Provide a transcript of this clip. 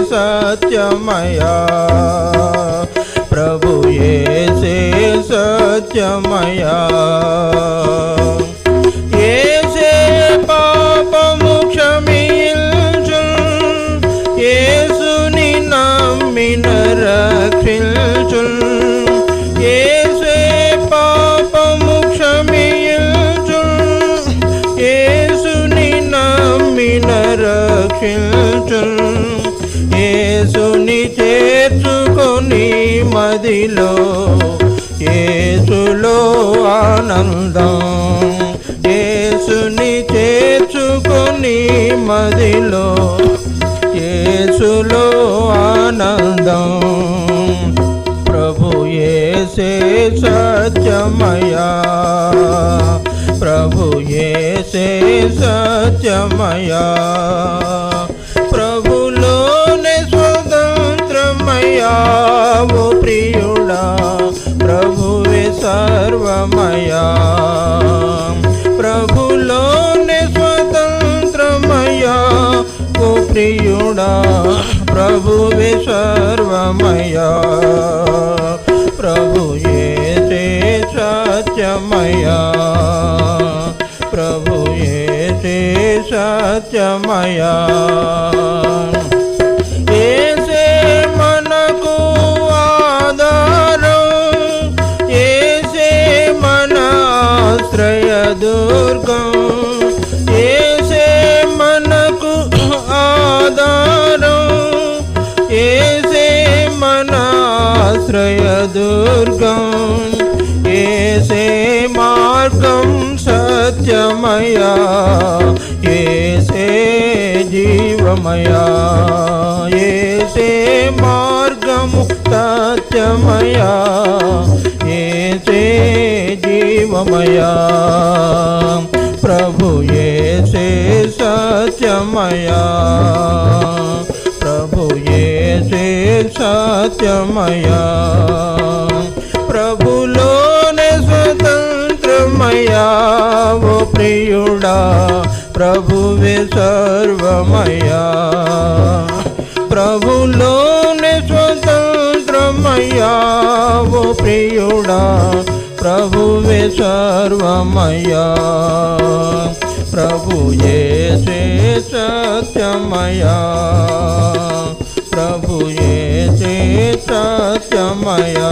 सत्यमया प्रभु येसे सत्यमया येसे पापमु क्षमिंचुन् येसुनि नम्मिन रक्षिंचुन् येसे पापमु क्षमिंचुन् येसुनि नम्मिन रक्षिंचुन् యేసుని చేర్చుకొని మదిలో యేసులో ఆనందం యేసుని చేర్చుకొని మదిలో యేసులో ఆనందం ప్రభు యేసే సత్యమయా ప్రభు యేసే సత్యమయా वो प्रियुड़ा प्रभुवे सर्वमया प्रभुलोने स्वतंत्रमया वो प्रियुड़ा प्रभुवे सर्वमया प्रभु येसे सत्यमया प्रभु येसे सत्यमया दुर्गम ऐसे मन को आधारम ऐसे मन आश्रय दुर्गम ऐसे मार्गम सत्यमया ऐसे जीवमया ऐसे मार्गम सत्यमया ऐसे जीवमया प्रभु येसे सत्यमया प्रभु येसे सत्यमया प्रभुलोने स्वतंत्रमया वो प्रियुड़ा प्रभुवे सर्वमया प्रभुलोने स्वतंत्रमया वो प्रियुड़ा प्रभुवे सर्वमया प्रभु येसे सत्यमया प्रभु येसे सत्यमया।